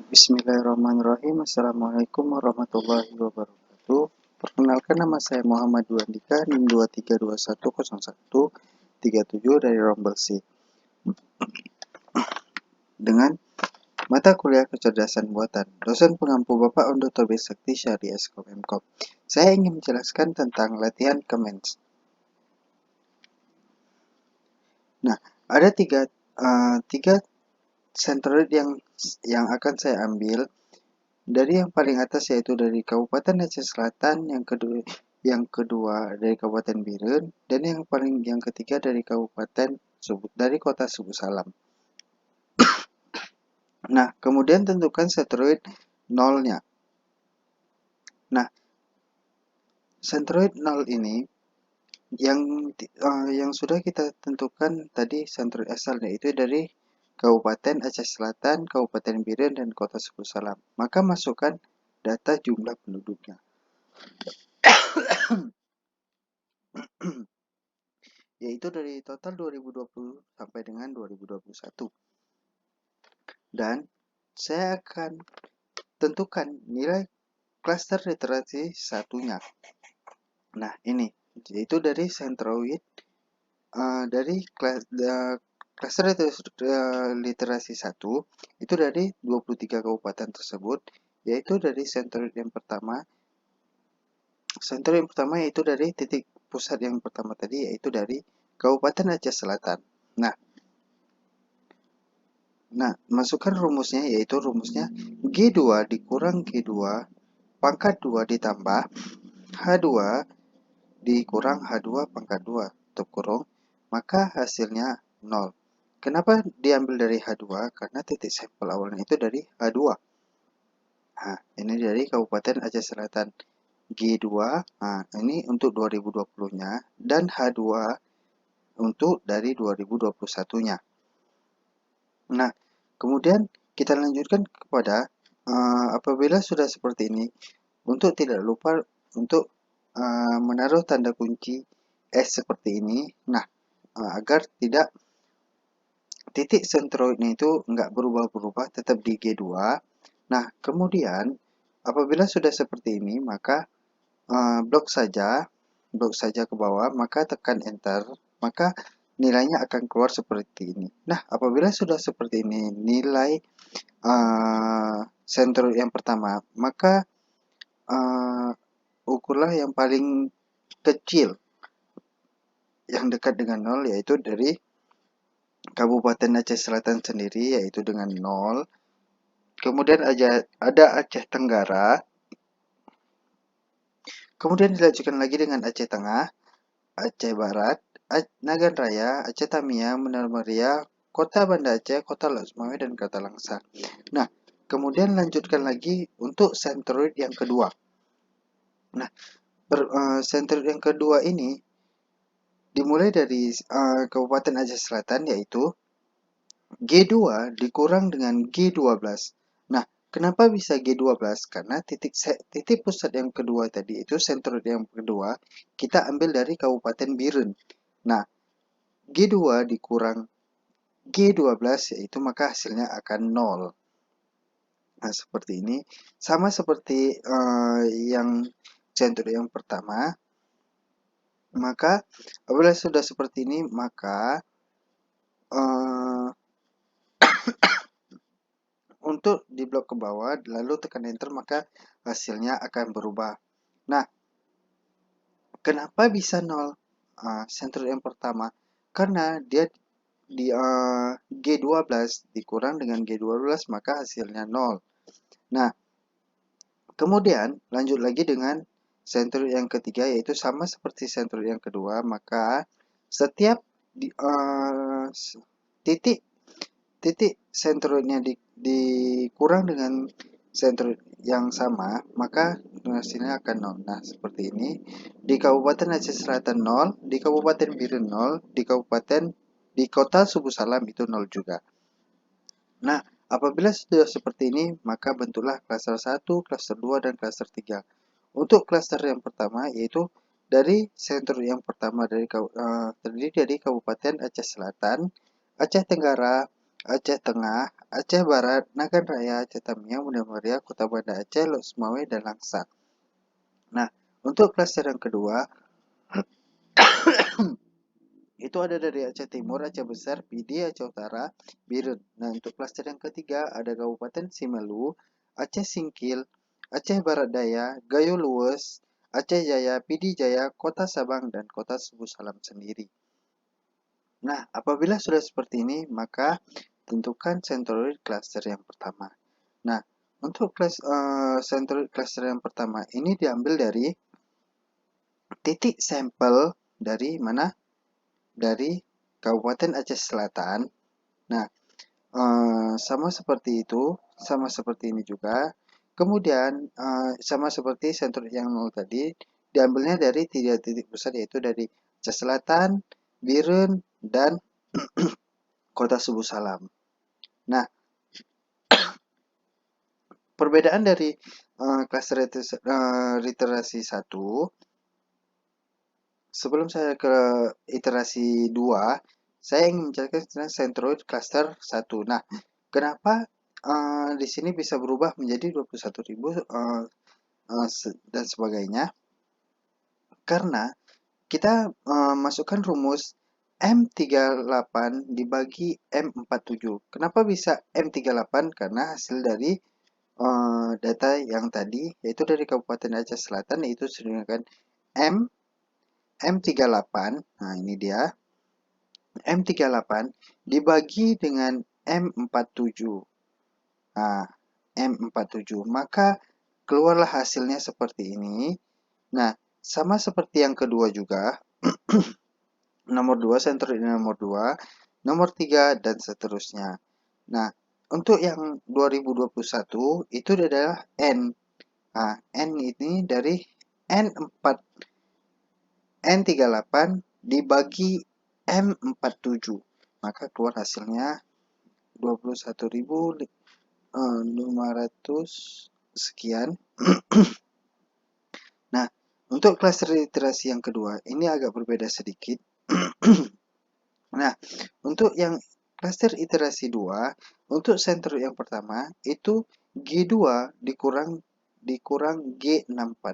Bismillahirrahmanirrahim. Assalamualaikum warahmatullahi wabarakatuh. Perkenalkan, nama saya Muhammad Duandika, NIM 23210137 dari Rombel C. Dengan mata kuliah kecerdasan buatan, dosen pengampu Bapak Dr. B. Sakti Syari Eskom Mkom. Saya ingin menjelaskan tentang latihan Comments. Nah, ada tiga centroid yang akan saya ambil. Dari yang paling atas yaitu dari Kabupaten Aceh Selatan, yang kedua dari Kabupaten Biren, dan yang ketiga dari Kota Subu Salam. Nah, kemudian tentukan centroid nolnya. Nah, centroid nol ini yang sudah kita tentukan tadi centroid asalnya itu dari Kabupaten Aceh Selatan, Kabupaten Biren, dan Kota Subu Salam. Maka masukkan data jumlah penduduknya. Yaitu dari total 2020 sampai dengan 2021. Dan saya akan tentukan nilai klaster literasi satunya. Nah, ini yaitu dari centroid dari klaster literasi 1 itu dari 23 kabupaten tersebut, yaitu dari centroid yang pertama. Centroid yang pertama yaitu dari titik pusat yang pertama tadi, yaitu dari Kabupaten Aceh Selatan. Nah, masukkan rumusnya, yaitu rumusnya G2 dikurang G2 pangkat 2 ditambah H2 dikurang H2 pangkat 2 tutup kurung, maka hasilnya 0. Kenapa diambil dari H2? Karena titik sampel awalnya itu dari H2. Nah, ini dari Kabupaten Aceh Selatan. G2, nah ini untuk 2020-nya, dan H2 untuk dari 2021-nya. Nah, kemudian kita lanjutkan kepada apabila sudah seperti ini, untuk tidak lupa untuk menaruh tanda kunci S seperti ini. Nah, agar tidak titik sentroidnya itu nggak berubah-berubah, tetap di G2. Nah, kemudian apabila sudah seperti ini, maka blok saja ke bawah, maka tekan enter, maka nilainya akan keluar seperti ini. Nah, apabila sudah seperti ini nilai centroid yang pertama, maka ukurlah yang paling kecil yang dekat dengan 0, yaitu dari Kabupaten Aceh Selatan sendiri, yaitu dengan 0. Kemudian ada Aceh Tenggara. Kemudian dilanjutkan lagi dengan Aceh Tengah, Aceh Barat, Nagan Raya, Aceh Tamiang, Benar Meriah, Kota Banda Aceh, Kota Losmawe, dan Kota Langsa. Nah, kemudian lanjutkan lagi untuk centroid yang kedua. Nah, centroid yang kedua ini dimulai dari Kabupaten Aceh Selatan, yaitu G2 dikurang dengan G12. Nah, kenapa bisa G12? Karena titik pusat yang kedua tadi itu centroid yang kedua kita ambil dari Kabupaten Biren. Nah, G2 dikurang G12 yaitu maka hasilnya akan 0. Nah, seperti ini. Sama seperti yang centroid yang pertama. Maka apabila sudah seperti ini, maka untuk di blok ke bawah lalu tekan enter, maka hasilnya akan berubah. Nah, kenapa bisa 0 centroid yang pertama? Karena dia di G12 dikurang dengan G12, maka hasilnya 0. Nah, kemudian lanjut lagi dengan centroid yang ketiga, yaitu sama seperti centroid yang kedua, maka setiap titik centroidnya dikurang dengan centroid yang sama, maka hasilnya akan 0. Nah, seperti ini. Di Kabupaten Aceh Selatan 0, di Kabupaten Biren 0, di Kota Subu Salam itu 0 juga. Nah, apabila sudah seperti ini, maka bentuklah klaster 1, klaster 2, dan klaster 3. Untuk klaster yang pertama, yaitu dari centroid yang pertama terdiri dari Kabupaten Aceh Selatan, Aceh Tenggara, Aceh Tengah, Aceh Barat, Nagan Raya, Aceh Tamiang, Bunda Muria, Kota Banda Aceh, Lok Sumawe, dan Langsa. Nah, untuk klaster yang kedua, itu ada dari Aceh Timur, Aceh Besar, Pidi, Aceh Utara, Biren. Nah, untuk klaster yang ketiga ada Kabupaten Simelu, Aceh Singkil, Aceh Barat Daya, Gayo Luwes, Aceh Jaya, Pidi Jaya, Kota Sabang, dan Kota Subu Salam sendiri. Nah, apabila sudah seperti ini, maka tentukan centroid cluster yang pertama. Nah, untuk centroid cluster yang pertama ini diambil dari titik sampel dari mana? Dari Kabupaten Aceh Selatan. Nah, sama seperti itu, sama seperti ini juga. Kemudian, sama seperti centroid yang 0 tadi, diambilnya dari 3 titik pusat, yaitu dari Aceh Selatan, Biren, dan Kota Subu Salam. Nah, perbedaan dari klaster literasi 1, sebelum saya ke iterasi 2, saya ingin menjelaskan centroid cluster 1. Nah, kenapa di sini bisa berubah menjadi 21.000 dan sebagainya? Karena kita masukkan rumus M38 dibagi M47. Kenapa bisa M38? Karena hasil dari data yang tadi, yaitu dari Kabupaten Aceh Selatan, yaitu dengan M38. Nah, ini dia. M38 dibagi dengan M47. Nah, M47. Maka keluarlah hasilnya seperti ini. Nah, sama seperti yang kedua juga. Nomor 2, center ini nomor 2, nomor 3, dan seterusnya. Nah, untuk yang 2021 itu adalah N. Nah, N ini dari N4, N38 dibagi M47. Maka keluar hasilnya 21.500 sekian. Nah, untuk klaster literasi yang kedua, ini agak berbeda sedikit. Nah, untuk yang klaster iterasi 2, untuk center yang pertama, itu G2 dikurang G64.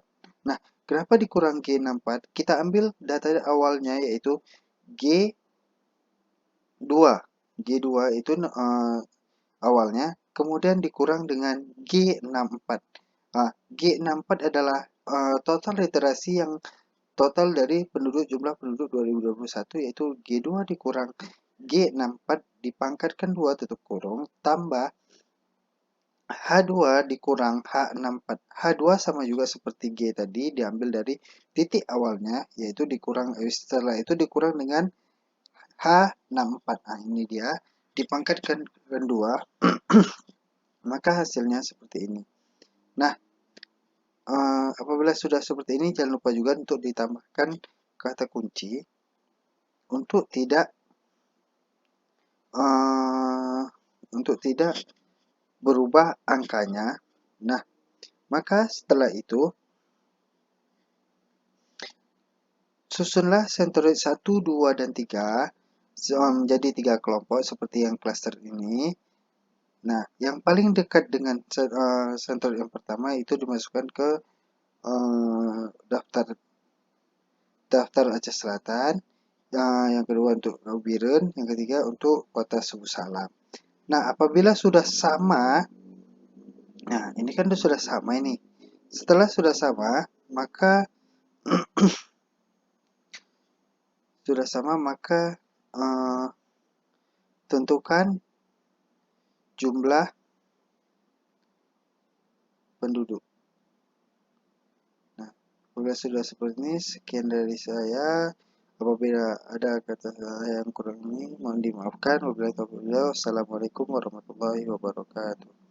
Nah, kenapa dikurang G64? Kita ambil data awalnya, yaitu G2. G2 itu awalnya, kemudian dikurang dengan G64. Nah, G64 adalah total literasi yang total dari jumlah penduduk 2021, yaitu G2 dikurang G64 dipangkatkan 2 tutup kurung tambah H2 dikurang H64. H2 sama juga seperti G tadi, diambil dari titik awalnya, yaitu dikurang, setelah itu dikurang dengan H64. Nah, ini dia, dipangkatkan 2, maka hasilnya seperti ini. Nah, apabila sudah seperti ini, jangan lupa juga untuk ditambahkan kata kunci untuk tidak berubah angkanya. Nah, maka setelah itu susunlah centroid 1, 2, dan 3 menjadi 3 kelompok seperti yang klaster ini. Nah, yang paling dekat dengan centroid yang pertama itu dimasukkan ke daftar Aceh Selatan, yang kedua untuk Biren, yang ketiga untuk Kota Subu Salam. Nah, apabila sudah sama, nah ini kan sudah sama ini. Setelah sudah sama, maka tentukan jumlah penduduk. Nah, apabila sudah seperti ini, sekian dari saya. Apabila ada kata saya yang kurang ini, mohon dimaafkan. Wassalamualaikum warahmatullahi wabarakatuh.